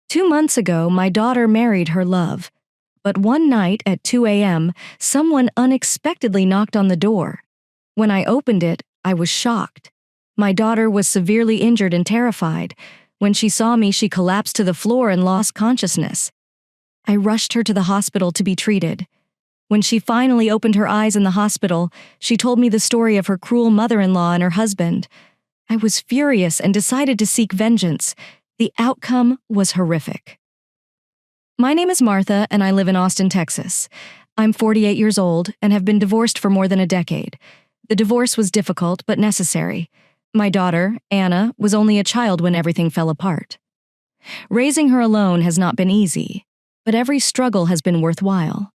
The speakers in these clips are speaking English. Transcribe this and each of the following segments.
2 months ago, my daughter married her love. But one night at 2 a.m., someone unexpectedly knocked on the door. When I opened it, I was shocked. My daughter was severely injured and terrified. When she saw me, she collapsed to the floor and lost consciousness. I rushed her to the hospital to be treated. When she finally opened her eyes in the hospital, she told me the story of her cruel mother-in-law and her husband. I was furious and decided to seek vengeance. The outcome was horrific. My name is Martha, and I live in Austin, Texas. I'm 48 years old and have been divorced for more than a decade. The divorce was difficult but necessary. My daughter, Anna, was only a child when everything fell apart. Raising her alone has not been easy, but every struggle has been worthwhile.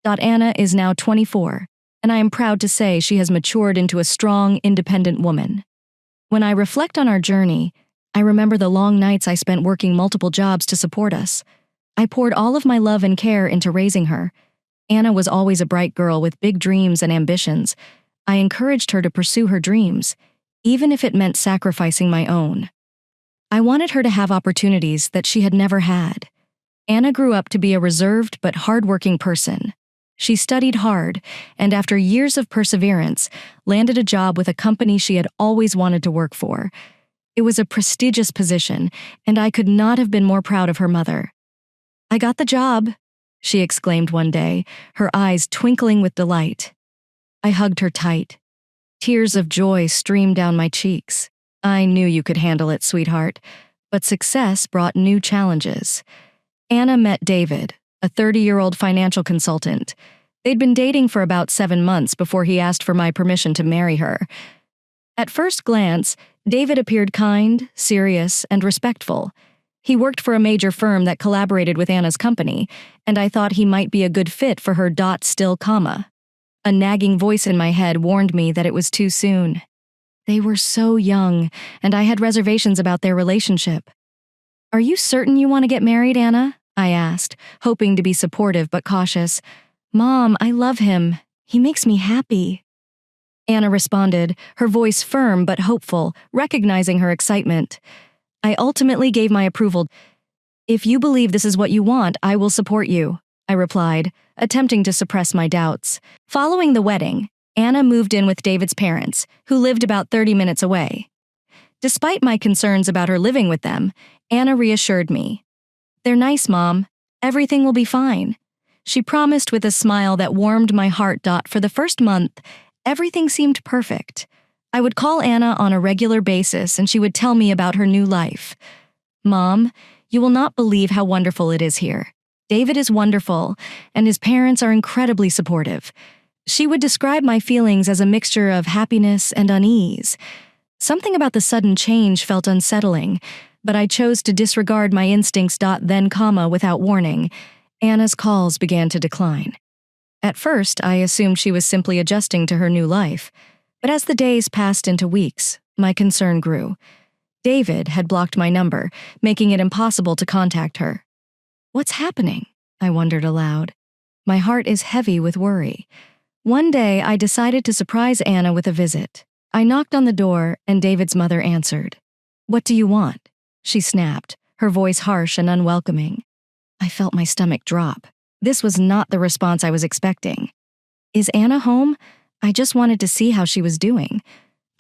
Anna is now 24, and I am proud to say she has matured into a strong, independent woman. When I reflect on our journey, I remember the long nights I spent working multiple jobs to support us. I poured all of my love and care into raising her. Anna was always a bright girl with big dreams and ambitions. I encouraged her to pursue her dreams, even if it meant sacrificing my own. I wanted her to have opportunities that she had never had. Anna grew up to be a reserved but hardworking person. She studied hard, and after years of perseverance, landed a job with a company she had always wanted to work for. It was a prestigious position, and I could not have been more proud of her mother. "I got the job," she exclaimed one day, her eyes twinkling with delight. I hugged her tight. Tears of joy streamed down my cheeks. "I knew you could handle it, sweetheart." But success brought new challenges. Anna met David, a 30-year-old financial consultant. They'd been dating for about 7 months before he asked for my permission to marry her. At first glance, David appeared kind, serious, and respectful. He worked for a major firm that collaborated with Anna's company, and I thought he might be a good fit for her still comma. A nagging voice in my head warned me that it was too soon. They were so young, and I had reservations about their relationship. "Are you certain you want to get married, Anna?" I asked, hoping to be supportive but cautious. "Mom, I love him. He makes me happy." Anna responded, her voice firm but hopeful, recognizing her excitement. I ultimately gave my approval. "If you believe this is what you want, I will support you," I replied, attempting to suppress my doubts. Following the wedding, Anna moved in with David's parents, who lived about 30 minutes away. Despite my concerns about her living with them, Anna reassured me. "They're nice, Mom. Everything will be fine." She promised with a smile that warmed my heart. For the first month, everything seemed perfect. I would call Anna on a regular basis and she would tell me about her new life. "Mom, you will not believe how wonderful it is here. David is wonderful, and his parents are incredibly supportive." She would describe my feelings as a mixture of happiness and unease. Something about the sudden change felt unsettling, but I chose to disregard my instincts. Then, without warning, Anna's calls began to decline. At first, I assumed she was simply adjusting to her new life, but as the days passed into weeks, my concern grew. David had blocked my number, making it impossible to contact her. "What's happening?" I wondered aloud. My heart is heavy with worry. One day, I decided to surprise Anna with a visit. I knocked on the door, and David's mother answered. "What do you want?" she snapped, her voice harsh and unwelcoming. I felt my stomach drop. This was not the response I was expecting. "Is Anna home? I just wanted to see how she was doing,"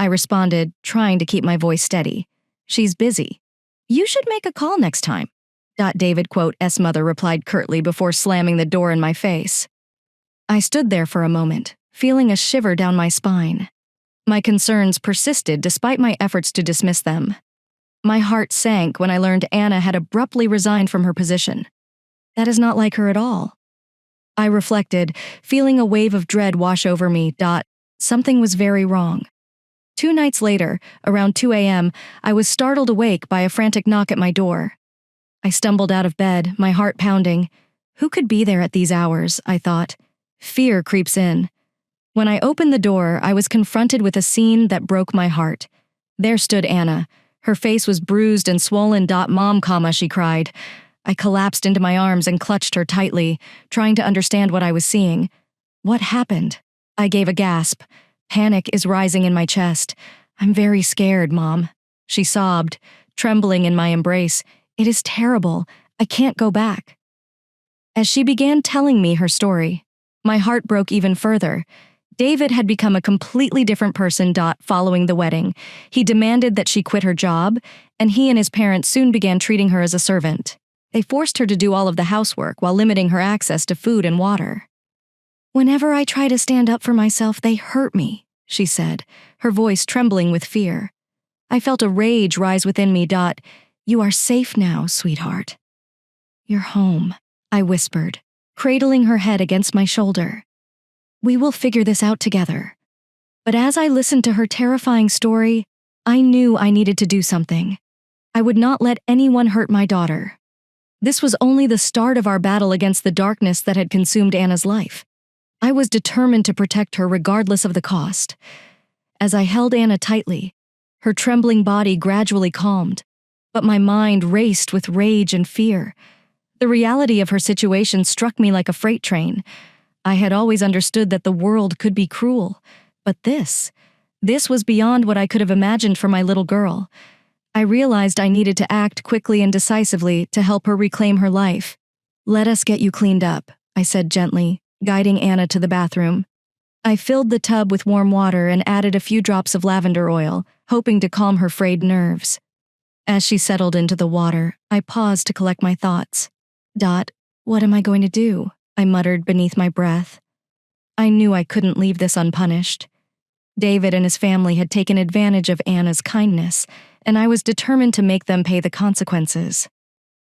I responded, trying to keep my voice steady. "She's busy." "You should make a call next time." David's mother replied curtly before slamming the door in my face. I stood there for a moment, feeling a shiver down my spine. My concerns persisted despite my efforts to dismiss them. My heart sank when I learned Anna had abruptly resigned from her position. That is not like her at all. I reflected, feeling a wave of dread wash over me. Something was very wrong. 2 nights later, around 2 a.m., I was startled awake by a frantic knock at my door. I stumbled out of bed, my heart pounding. Who could be there at these hours, I thought. Fear creeps in. When I opened the door, I was confronted with a scene that broke my heart. There stood Anna. Her face was bruised and swollen. "Mom, she cried. I collapsed into my arms and clutched her tightly, trying to understand what I was seeing. "What happened?" I gave a gasp. Panic is rising in my chest. "I'm very scared, Mom," she sobbed, trembling in my embrace. "It is terrible. I can't go back." As she began telling me her story, my heart broke even further. David had become a completely different person. Following the wedding, he demanded that she quit her job, and he and his parents soon began treating her as a servant. They forced her to do all of the housework while limiting her access to food and water. "Whenever I try to stand up for myself, they hurt me," she said, her voice trembling with fear. I felt a rage rise within me. "You are safe now, sweetheart." "You're home," I whispered, cradling her head against my shoulder. "We will figure this out together." But as I listened to her terrifying story, I knew I needed to do something. I would not let anyone hurt my daughter. This was only the start of our battle against the darkness that had consumed Anna's life. I was determined to protect her regardless of the cost. As I held Anna tightly, her trembling body gradually calmed, but my mind raced with rage and fear. The reality of her situation struck me like a freight train. I had always understood that the world could be cruel, but this was beyond what I could have imagined for my little girl. I realized I needed to act quickly and decisively to help her reclaim her life. "Let us get you cleaned up," I said gently, guiding Anna to the bathroom. I filled the tub with warm water and added a few drops of lavender oil, hoping to calm her frayed nerves. As she settled into the water, I paused to collect my thoughts. "What am I going to do?" I muttered beneath my breath. I knew I couldn't leave this unpunished. David and his family had taken advantage of Anna's kindness, and I was determined to make them pay the consequences.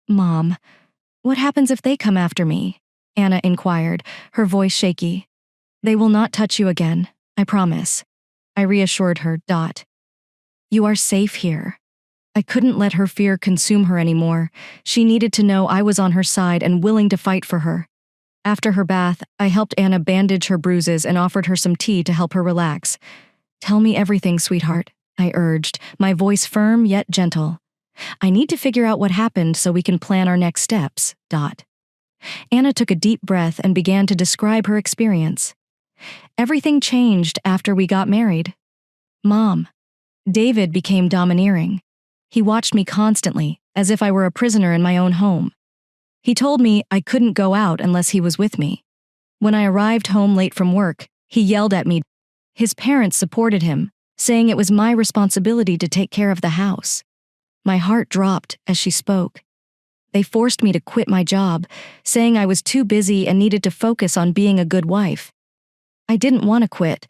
"Mom, what happens if they come after me?" Anna inquired, her voice shaky. "They will not touch you again, I promise," I reassured her. "You are safe here." I couldn't let her fear consume her anymore. She needed to know I was on her side and willing to fight for her. After her bath, I helped Anna bandage her bruises and offered her some tea to help her relax. "Tell me everything, sweetheart," I urged, my voice firm yet gentle. "I need to figure out what happened so we can plan our next steps." Anna took a deep breath and began to describe her experience. "Everything changed after we got married. Mom, David became domineering. He watched me constantly, as if I were a prisoner in my own home. He told me I couldn't go out unless he was with me. When I arrived home late from work, he yelled at me. His parents supported him, saying it was my responsibility to take care of the house." My heart dropped as she spoke. They forced me to quit my job, saying I was too busy and needed to focus on being a good wife. I didn't want to quit,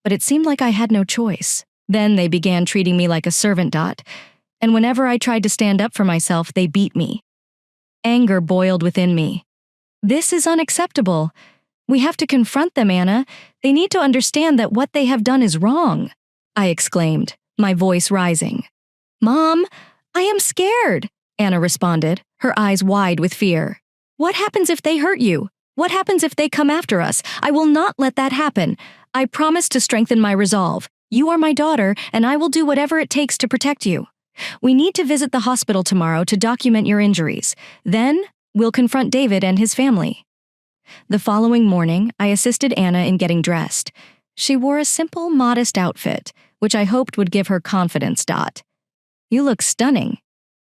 but it seemed like I had no choice. Then they began treating me like a servant. And whenever I tried to stand up for myself, they beat me. Anger boiled within me. "This is unacceptable. We have to confront them, Anna. They need to understand that what they have done is wrong," I exclaimed, my voice rising. "Mom, I am scared," Anna responded, her eyes wide with fear. "What happens if they hurt you? What happens if they come after us? I will not let that happen. I promise to strengthen my resolve. You are my daughter, and I will do whatever it takes to protect you. We need to visit the hospital tomorrow to document your injuries. Then, we'll confront David and his family." The following morning, I assisted Anna in getting dressed. She wore a simple, modest outfit, which I hoped would give her confidence. "You look stunning,"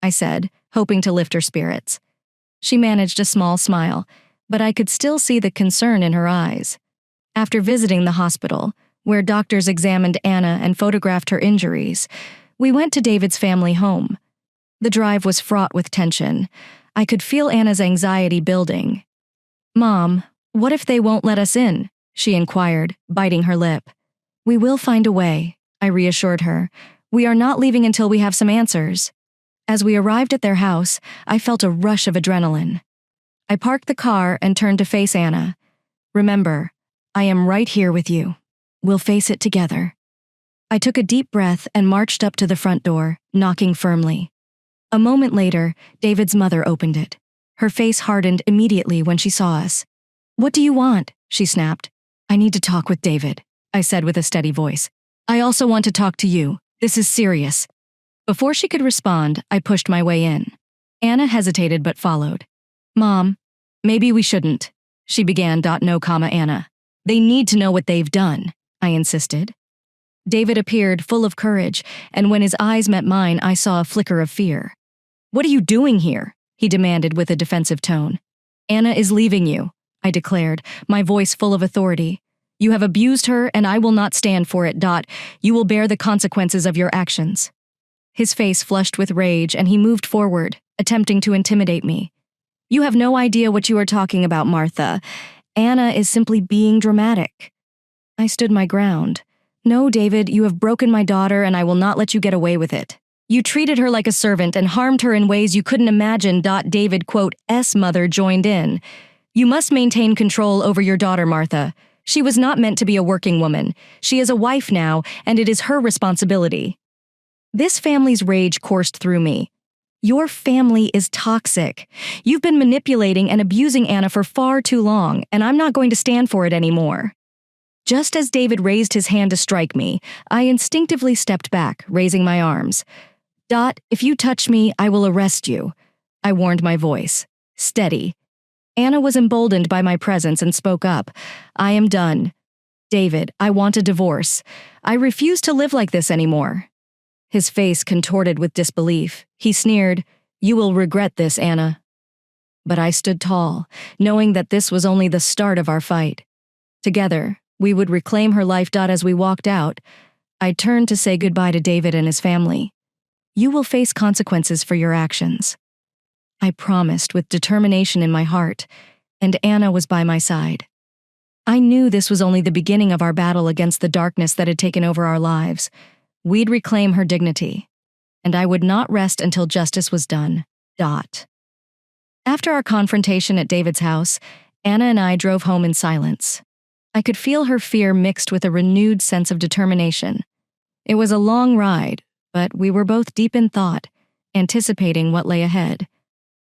I said, hoping to lift her spirits. She managed a small smile, but I could still see the concern in her eyes. After visiting the hospital, where doctors examined Anna and photographed her injuries, we went to David's family home. The drive was fraught with tension. I could feel Anna's anxiety building. "Mom, what if they won't let us in?" she inquired, biting her lip. "We will find a way," I reassured her. "We are not leaving until we have some answers." As we arrived at their house, I felt a rush of adrenaline. I parked the car and turned to face Anna. "Remember, I am right here with you. We'll face it together." I took a deep breath and marched up to the front door, knocking firmly. A moment later, David's mother opened it. Her face hardened immediately when she saw us. "What do you want?" she snapped. "I need to talk with David," I said with a steady voice. "I also want to talk to you. This is serious." Before she could respond, I pushed my way in. Anna hesitated but followed. "Mom, maybe we shouldn't," she began. "No, Anna. They need to know what they've done," I insisted. David appeared full of courage, and when his eyes met mine, I saw a flicker of fear. "What are you doing here?" he demanded with a defensive tone. Anna is leaving you, I declared, my voice full of authority. You have abused her, and I will not stand for it. You will bear the consequences of your actions. His face flushed with rage, and he moved forward, attempting to intimidate me. You have no idea what you are talking about, Martha. Anna is simply being dramatic. I stood my ground. No, David, you have broken my daughter, and I will not let you get away with it. You treated her like a servant and harmed her in ways you couldn't imagine. David, S mother joined in. You must maintain control over your daughter, Martha. She was not meant to be a working woman. She is a wife now, and it is her responsibility. This family's rage coursed through me. Your family is toxic. You've been manipulating and abusing Anna for far too long, and I'm not going to stand for it anymore. Just as David raised his hand to strike me, I instinctively stepped back, raising my arms. If you touch me, I will arrest you, I warned my voice. Steady. Anna was emboldened by my presence and spoke up. I am done. David, I want a divorce. I refuse to live like this anymore. His face contorted with disbelief. He sneered, You will regret this, Anna. But I stood tall, knowing that this was only the start of our fight. Together, we would reclaim her life. As we walked out, I turned to say goodbye to David and his family. You will face consequences for your actions. I promised with determination in my heart, and Anna was by my side. I knew this was only the beginning of our battle against the darkness that had taken over our lives. We'd reclaim her dignity, and I would not rest until justice was done. After our confrontation at David's house, Anna and I drove home in silence. I could feel her fear mixed with a renewed sense of determination. It was a long ride, but we were both deep in thought, anticipating what lay ahead.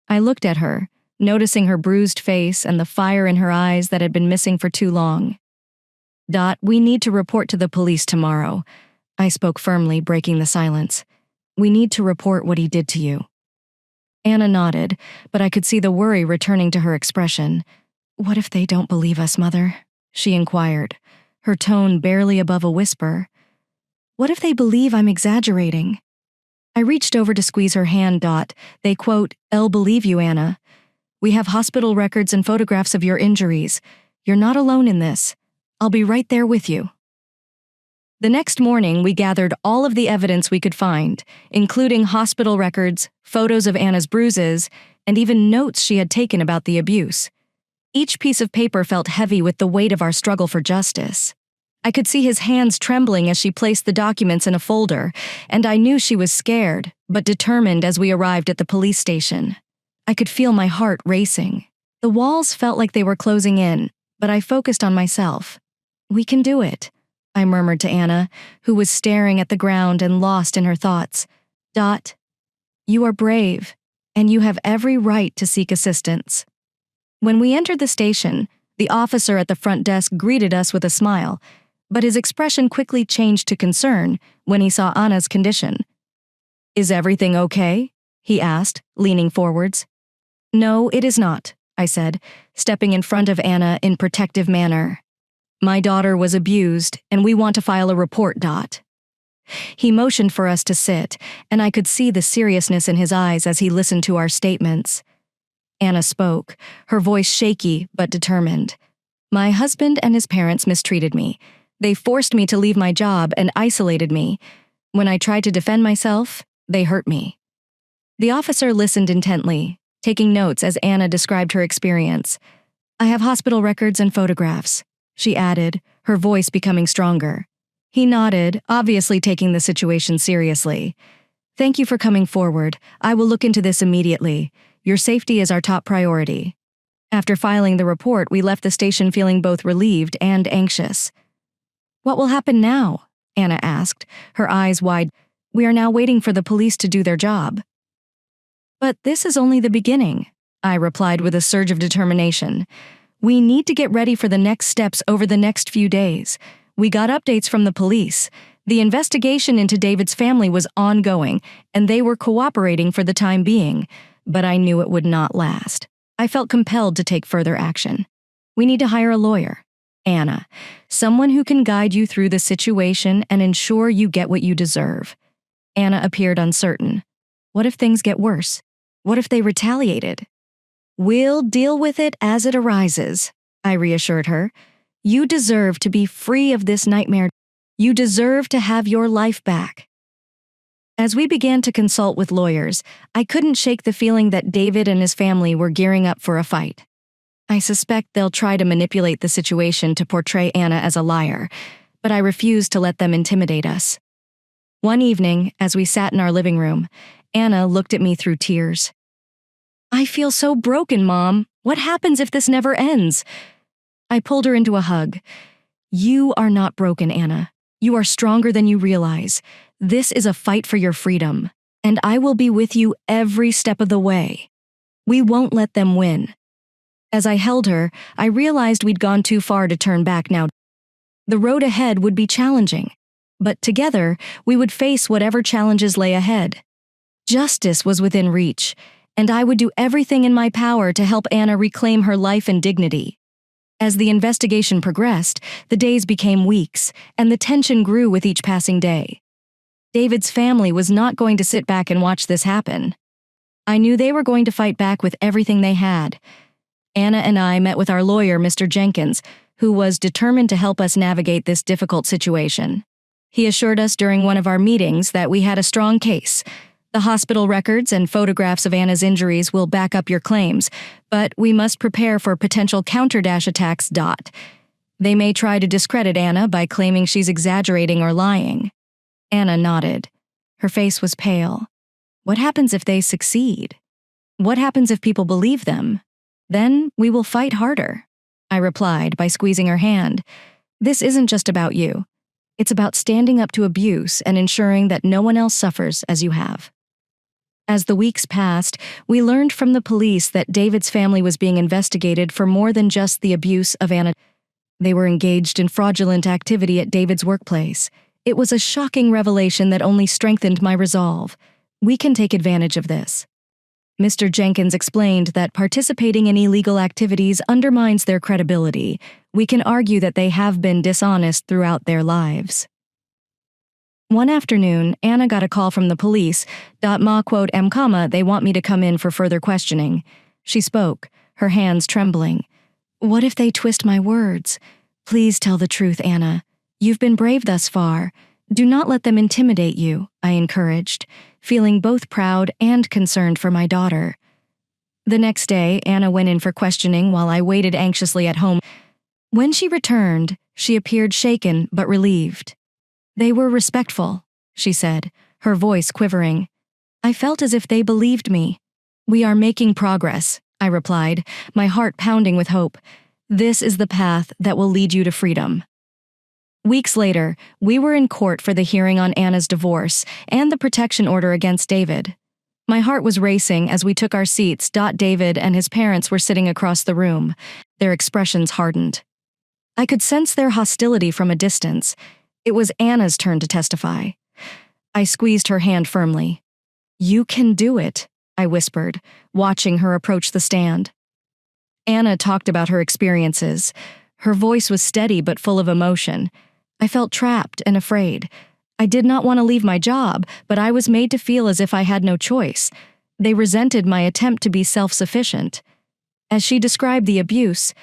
I looked at her, noticing her bruised face and the fire in her eyes that had been missing for too long. We need to report to the police tomorrow. I spoke firmly, breaking the silence. We need to report what he did to you. Anna nodded, but I could see the worry returning to her expression. What if they don't believe us, Mother? She inquired, her tone barely above a whisper. What if they believe I'm exaggerating? I reached over to squeeze her hand. They I'll believe you, Anna. We have hospital records and photographs of your injuries. You're not alone in this. I'll be right there with you. The next morning, we gathered all of the evidence we could find, including hospital records, photos of Anna's bruises, and even notes she had taken about the abuse. Each piece of paper felt heavy with the weight of our struggle for justice. I could see his hands trembling as she placed the documents in a folder, and I knew she was scared, but determined as we arrived at the police station. I could feel my heart racing. The walls felt like they were closing in, but I focused on myself. We can do it, I murmured to Anna, who was staring at the ground and lost in her thoughts. You are brave, and you have every right to seek assistance. When we entered the station, the officer at the front desk greeted us with a smile, but his expression quickly changed to concern when he saw Anna's condition. Is everything okay? He asked, leaning forwards. No, it is not, I said, stepping in front of Anna in protective manner. My daughter was abused, and we want to file a report. He motioned for us to sit, and I could see the seriousness in his eyes as he listened to our statements. Anna spoke, her voice shaky but determined. My husband and his parents mistreated me. They forced me to leave my job and isolated me. When I tried to defend myself, they hurt me. The officer listened intently, taking notes as Anna described her experience. I have hospital records and photographs, she added, her voice becoming stronger. He nodded, obviously taking the situation seriously. Thank you for coming forward. I will look into this immediately. Your safety is our top priority. After filing the report, we left the station feeling both relieved and anxious. What will happen now? Anna asked, her eyes wide. We are now waiting for the police to do their job. But this is only the beginning, I replied with a surge of determination. We need to get ready for the next steps over the next few days. We got updates from the police. The investigation into David's family was ongoing, and they were cooperating for the time being, but I knew it would not last. I felt compelled to take further action. We need to hire a lawyer. Anna, someone who can guide you through the situation and ensure you get what you deserve. Anna appeared uncertain. What if things get worse? What if they retaliated? We'll deal with it as it arises, I reassured her. You deserve to be free of this nightmare. You deserve to have your life back. As we began to consult with lawyers, I couldn't shake the feeling that David and his family were gearing up for a fight. I suspect they'll try to manipulate the situation to portray Anna as a liar, but I refused to let them intimidate us. One evening, as we sat in our living room, Anna looked at me through tears. I feel so broken, Mom. What happens if this never ends? I pulled her into a hug. You are not broken, Anna. You are stronger than you realize. This is a fight for your freedom, and I will be with you every step of the way. We won't let them win. As I held her, I realized we'd gone too far to turn back now. The road ahead would be challenging, but together we would face whatever challenges lay ahead. Justice was within reach, and I would do everything in my power to help Anna reclaim her life and dignity. As the investigation progressed, the days became weeks, and the tension grew with each passing day. David's family was not going to sit back and watch this happen. I knew they were going to fight back with everything they had. Anna and I met with our lawyer, Mr. Jenkins, who was determined to help us navigate this difficult situation. He assured us during one of our meetings that we had a strong case. The hospital records and photographs of Anna's injuries will back up your claims, but we must prepare for potential counter-attacks. They may try to discredit Anna by claiming she's exaggerating or lying. Anna nodded. Her face was pale. What happens if they succeed? What happens if people believe them? Then we will fight harder, I replied by squeezing her hand. This isn't just about you. It's about standing up to abuse and ensuring that no one else suffers as you have. As the weeks passed, we learned from the police that David's family was being investigated for more than just the abuse of Anna. They were engaged in fraudulent activity at David's workplace. It was a shocking revelation that only strengthened my resolve. We can take advantage of this. Mr. Jenkins explained that participating in illegal activities undermines their credibility. We can argue that they have been dishonest throughout their lives. One afternoon, Anna got a call from the police. They want me to come in for further questioning. She spoke, her hands trembling. What if they twist my words? Please tell the truth, Anna. You've been brave thus far. Do not let them intimidate you, I encouraged, feeling both proud and concerned for my daughter. The next day, Anna went in for questioning while I waited anxiously at home. When she returned, she appeared shaken but relieved. They were respectful, she said, her voice quivering. I felt as if they believed me. We are making progress, I replied, my heart pounding with hope. This is the path that will lead you to freedom. Weeks later, we were in court for the hearing on Anna's divorce and the protection order against David. My heart was racing as we took our seats. David and his parents were sitting across the room. Their expressions hardened. I could sense their hostility from a distance. It was Anna's turn to testify. I squeezed her hand firmly. You can do it, I whispered, watching her approach the stand. Anna talked about her experiences. Her voice was steady but full of emotion. I felt trapped and afraid. I did not want to leave my job, but I was made to feel as if I had no choice. They resented my attempt to be self-sufficient. As she described the abuse,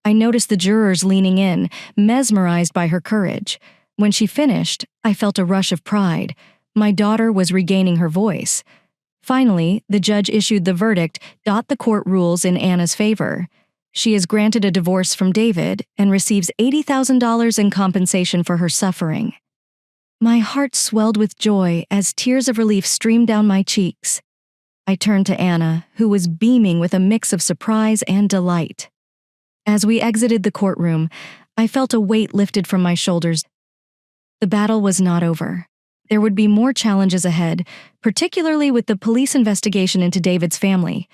I noticed the jurors leaning in, mesmerized by her courage. When she finished, I felt a rush of pride. My daughter was regaining her voice. Finally, the judge issued the verdict. The court rules in Anna's favor. She is granted a divorce from David and receives $80,000 in compensation for her suffering. My heart swelled with joy as tears of relief streamed down my cheeks. I turned to Anna, who was beaming with a mix of surprise and delight. As we exited the courtroom, I felt a weight lifted from my shoulders. The battle was not over. There would be more challenges ahead, particularly with the police investigation into David's family.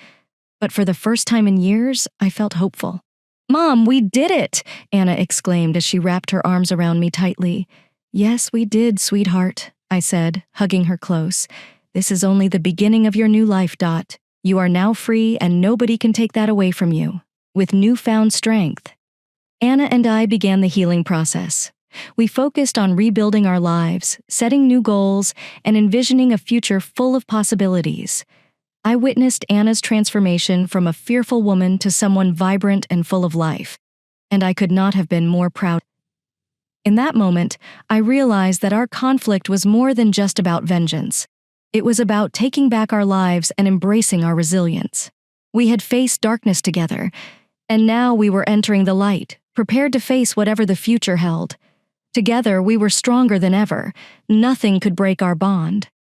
But for the first time in years, I felt hopeful. Mom, we did it! Anna exclaimed as she wrapped her arms around me tightly. Yes, we did, sweetheart, I said, hugging her close. This is only the beginning of your new life, Dot. You are now free and nobody can take that away from you. With newfound strength. Anna and I began the healing process. We focused on rebuilding our lives, setting new goals, and envisioning a future full of possibilities. I witnessed Anna's transformation from a fearful woman to someone vibrant and full of life, and I could not have been more proud. In that moment, I realized that our conflict was more than just about vengeance. It was about taking back our lives and embracing our resilience. We had faced darkness together, and now we were entering the light, prepared to face whatever the future held. Together, we were stronger than ever. Nothing could break our bond.